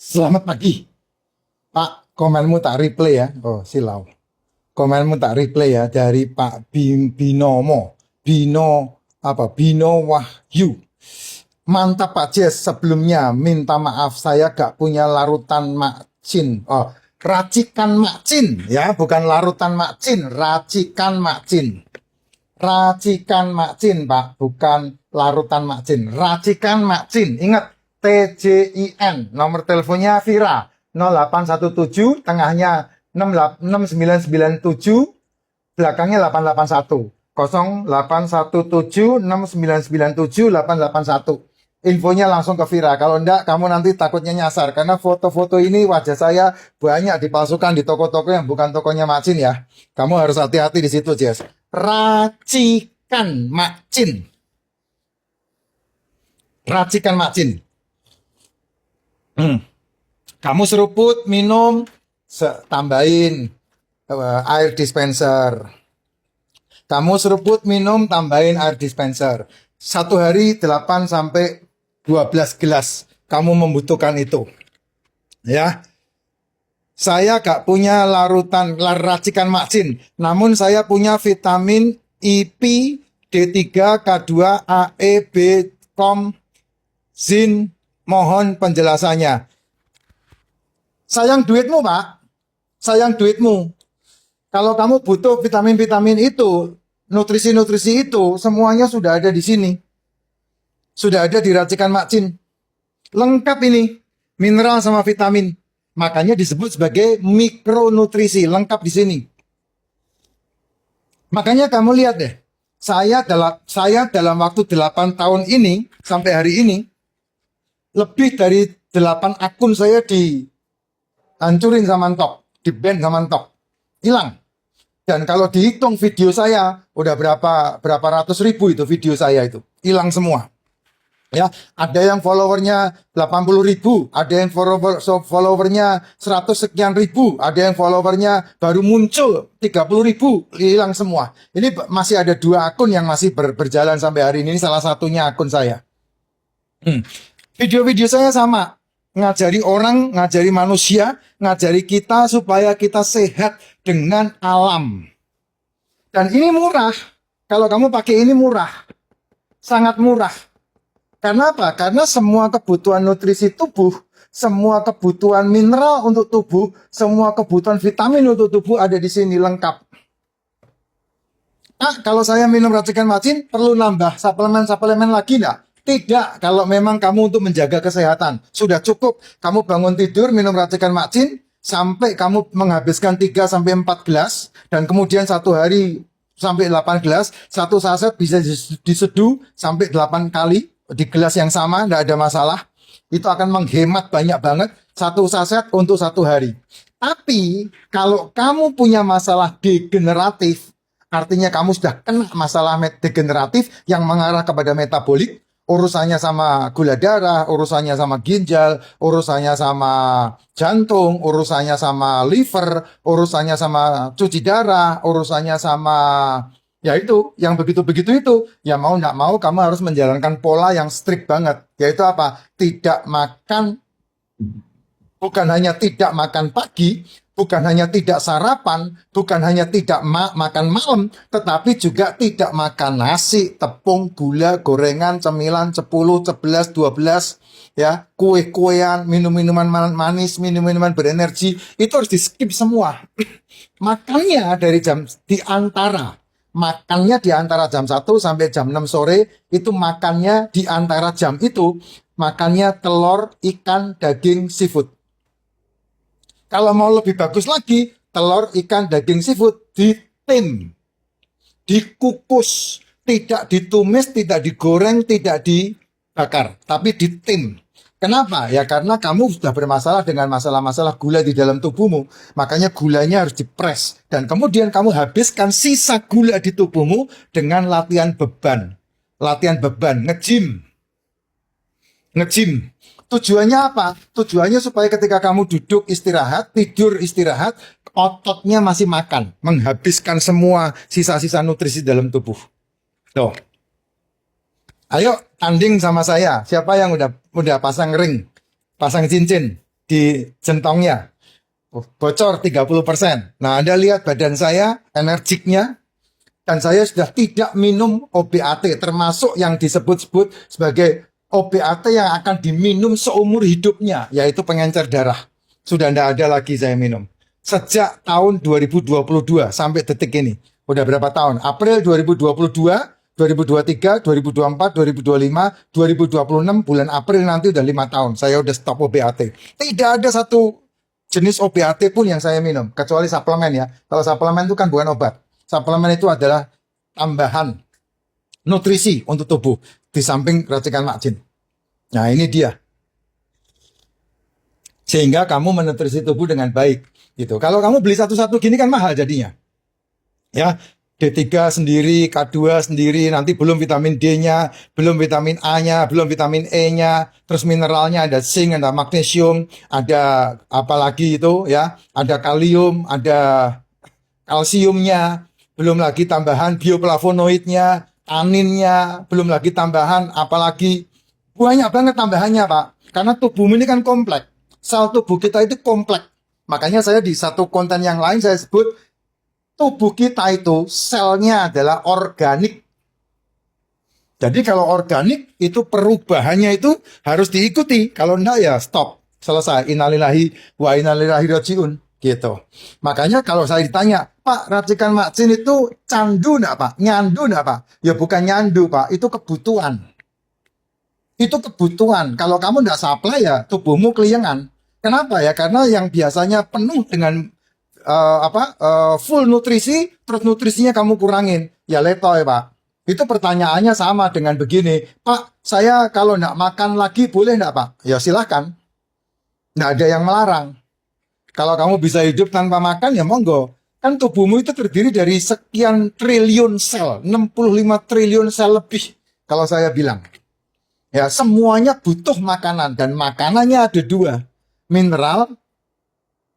Selamat pagi, Pak. Komenmu tak replay ya. Oh, silau. Komenmu tak replay ya dari Pak Binomo. Bino Wahyu. Mantap Pak Jess. Sebelumnya minta maaf saya gak punya larutan makcin. Oh, racikan makcin ya, bukan larutan makcin, racikan makcin. Racikan makcin, Pak, bukan larutan makcin. Racikan makcin. Ingat, TJIN. Nomor teleponnya Vira 0817, tengahnya 6997, belakangnya 881. 08176997 881. Infonya langsung ke Vira. Kalau enggak, kamu nanti takutnya nyasar. Karena foto-foto ini wajah saya banyak dipalsukan di toko-toko yang bukan tokonya Macin ya. Kamu harus hati-hati di situ, Jess. Racikan Macin. Racikan Macin. Kamu seruput, minum, tambahin air dispenser. Kamu seruput, minum, tambahin air dispenser. Satu hari 8 sampai 12 gelas. Kamu membutuhkan itu. Ya. Saya gak punya racikan makcin. Namun saya punya vitamin IP, D3, K2, A, E, B, Kom, Zin. Mohon penjelasannya. Sayang duitmu, Pak. Sayang duitmu. Kalau kamu butuh vitamin-vitamin itu, nutrisi-nutrisi itu, semuanya sudah ada di sini. Sudah ada di racikan makcin. Lengkap ini. Mineral sama vitamin. Makanya disebut sebagai mikronutrisi. Lengkap di sini. Makanya kamu lihat deh. Saya dalam waktu 8 tahun ini, sampai hari ini, lebih dari 8 akun saya dihancurin sama Tok. Di-ban sama Tok. Hilang. Dan kalau dihitung video saya, udah berapa ratus ribu itu video saya itu. Hilang semua. Ya, ada yang followernya 80 ribu, ada yang followernya 100 sekian ribu, ada yang followernya baru muncul 30 ribu, hilang semua. Ini masih ada 2 akun yang masih berjalan sampai hari ini, salah satunya akun saya. Video-video saya sama, ngajari orang, ngajari manusia, ngajari kita supaya kita sehat dengan alam. Dan ini murah, kalau kamu pakai ini murah, sangat murah. Karena apa? Karena semua kebutuhan nutrisi tubuh, semua kebutuhan mineral untuk tubuh, semua kebutuhan vitamin untuk tubuh ada di sini lengkap. Kalau saya minum racikan macin, perlu nambah suplemen lagi enggak? Tidak, kalau memang kamu untuk menjaga kesehatan. Sudah cukup kamu bangun tidur minum racikan macin, sampai kamu menghabiskan 3-4 gelas, dan kemudian satu hari sampai 8 gelas, satu saset bisa diseduh sampai 8 kali, di gelas yang sama, tidak ada masalah. Itu akan menghemat banyak banget, satu saset untuk satu hari. Tapi, kalau kamu punya masalah degeneratif, artinya kamu sudah kena masalah degeneratif yang mengarah kepada metabolik, urusannya sama gula darah, urusannya sama ginjal, urusannya sama jantung, urusannya sama liver, urusannya sama cuci darah, urusannya sama ya itu, yang begitu-begitu itu, ya mau nggak mau kamu harus menjalankan pola yang strict banget, yaitu apa? Tidak makan, bukan hanya tidak makan pagi, bukan hanya tidak sarapan, bukan hanya tidak makan malam, tetapi juga tidak makan nasi, tepung, gula, gorengan, cemilan, 10, 11, 12, ya, kue-kuean, minum-minuman manis, minum-minuman berenergi, itu harus di skip semua. Makannya di antara jam 1 sampai jam 6 sore, itu makannya di antara jam itu, makannya telur, ikan, daging, seafood. Kalau mau lebih bagus lagi, telur, ikan, daging, seafood ditim, dikukus, tidak ditumis, tidak digoreng, tidak dibakar, tapi ditim. Kenapa? Ya karena kamu sudah bermasalah dengan masalah-masalah gula di dalam tubuhmu. Makanya gulanya harus dipres. Dan kemudian kamu habiskan sisa gula di tubuhmu dengan latihan beban. Latihan beban, nge-gym. Nge-gym. Tujuannya apa? Tujuannya supaya ketika kamu duduk istirahat, tidur istirahat, ototnya masih makan. Menghabiskan semua sisa-sisa nutrisi dalam tubuh. Tuh. Ayo tanding sama saya. Siapa yang udah pasang ring, pasang cincin? di jentongnya. Bocor 30%. Nah, Anda lihat badan saya, energiknya, dan saya sudah tidak minum OBAT, termasuk yang disebut-sebut sebagai OBAT yang akan diminum seumur hidupnya, yaitu pengencer darah. Sudah tidak ada lagi saya minum. Sejak tahun 2022 sampai detik ini. Udah berapa tahun? April 2022, 2023, 2024, 2025, 2026, bulan April nanti udah 5 tahun. Saya udah stop OBAT. Tidak ada satu jenis OBAT pun yang saya minum, kecuali suplemen ya. Kalau suplemen itu kan bukan obat. Suplemen itu adalah tambahan nutrisi untuk tubuh di samping racikan makcin. Nah, ini dia. Sehingga kamu menutrisi tubuh dengan baik gitu. Kalau kamu beli satu-satu gini kan mahal jadinya. Ya, D3 sendiri, K2 sendiri, nanti belum vitamin D-nya, belum vitamin A-nya, belum vitamin E-nya, terus mineralnya ada zinc, ada magnesium, ada apa lagi itu ya, ada kalium, ada kalsiumnya, belum lagi tambahan bioflavonoidnya, taninnya, belum lagi tambahan apalagi banyak banget tambahannya Pak. Karena tubuhmu ini kan kompleks. Sel tubuh kita itu kompleks. Makanya saya di satu konten yang lain saya sebut tubuh kita itu selnya adalah organik. Jadi kalau organik itu perubahannya itu harus diikuti. Kalau enggak ya stop. Selesai. Innalillahi wa inna ilaihi rajiun. Gitu. Makanya kalau saya ditanya, Pak, racikan makcin itu candu enggak Pak? Nyandu enggak Pak? Ya bukan nyandu Pak, itu kebutuhan. Itu kebutuhan. Kalau kamu enggak supply ya tubuhmu keliengan. Kenapa ya? Karena yang biasanya penuh dengan full nutrisi, terus nutrisinya kamu kurangin. Ya letoy Pak. Itu pertanyaannya sama dengan begini, Pak, saya kalau enggak makan lagi boleh enggak Pak? Ya silahkan. Enggak ada yang melarang. Kalau kamu bisa hidup tanpa makan, ya monggo. Kan tubuhmu itu terdiri dari sekian triliun sel, 65 triliun sel lebih. Kalau saya bilang. Ya, semuanya butuh makanan. Dan makanannya ada dua. Mineral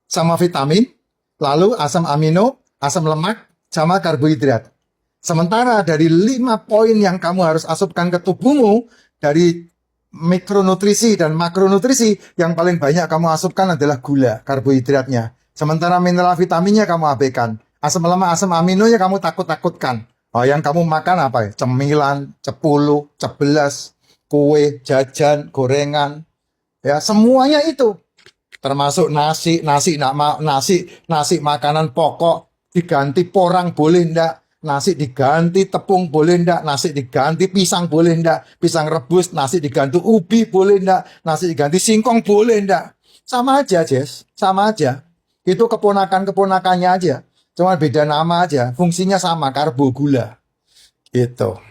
sama vitamin. Lalu asam amino, asam lemak, sama karbohidrat. Sementara dari 5 poin yang kamu harus asupkan ke tubuhmu, dari mikronutrisi dan makronutrisi, yang paling banyak kamu asupkan adalah gula, karbohidratnya. Sementara mineral vitaminnya kamu abaikan. Asam lemak, asam aminonya kamu takut-takutkan. Oh, yang kamu makan apa ya? Cemilan, cepulu, cebelas, kue, jajan, gorengan. Ya, semuanya itu. Termasuk nasi makanan pokok, diganti porang boleh enggak? Nasi diganti tepung boleh enggak? Nasi diganti pisang boleh enggak? Pisang rebus, nasi diganti ubi boleh enggak? Nasi diganti singkong boleh enggak? Sama aja, Jess. Sama aja. Itu keponakan-keponakannya aja. Cuma beda nama aja. Fungsinya sama, karbo, gula. Gitu.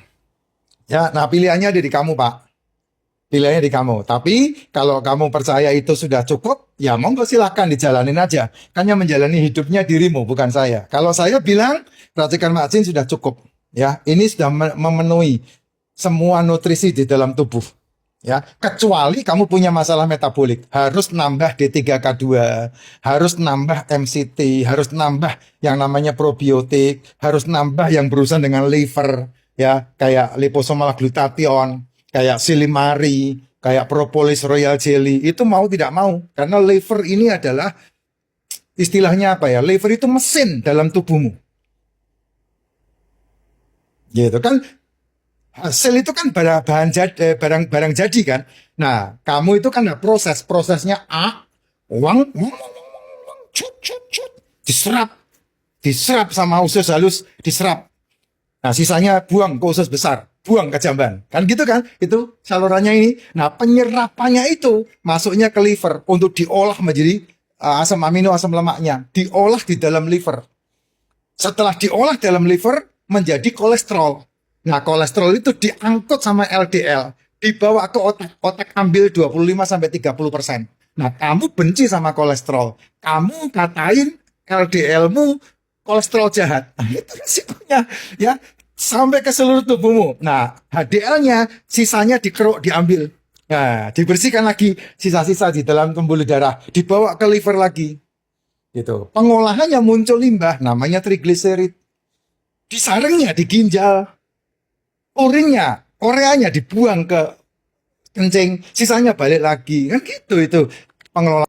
Ya, nah pilihannya ada di kamu, Pak. Pilihannya di kamu. Tapi kalau kamu percaya itu sudah cukup, ya monggo silahkan dijalanin aja. Kan yang menjalani hidupnya dirimu, bukan saya. Kalau saya bilang racikan makcin sudah cukup. Ya, ini sudah memenuhi semua nutrisi di dalam tubuh. Ya, kecuali kamu punya masalah metabolik, harus nambah D3K2, harus nambah MCT, harus nambah yang namanya probiotik, harus nambah yang berurusan dengan liver, ya, kayak liposomal glutathione, kayak silimari, kayak propolis royal jelly, itu mau tidak mau. Karena liver ini adalah, istilahnya apa ya, liver itu mesin dalam tubuhmu. Gitu kan, hasil itu kan barang jadi kan. Nah, kamu itu kan ada prosesnya uang, cut, diserap sama usus halus, diserap. Nah, sisanya buang ke usus besar, buang ke jamban. Kan gitu kan? Itu salurannya ini. Nah, penyerapannya itu masuknya ke liver untuk diolah menjadi asam amino, asam lemaknya. Diolah di dalam liver. Setelah diolah dalam liver menjadi kolesterol. Nah, kolesterol itu diangkut sama LDL, dibawa ke otak. Otak ambil 25-30%. Nah, kamu benci sama kolesterol. Kamu katain LDL-mu kolesterol jahat. Nah, itu risikonya ya. Sampai ke seluruh tubuhmu. Nah, HDL-nya sisanya dikeruk, diambil. Nah, dibersihkan lagi sisa-sisa di dalam pembuluh darah, dibawa ke liver lagi. Gitu. Pengolahannya muncul limbah, namanya trigliserid. Disaringnya di ginjal. Urinnya, koreanya dibuang ke kencing, sisanya balik lagi. Kan gitu itu pengelolaan.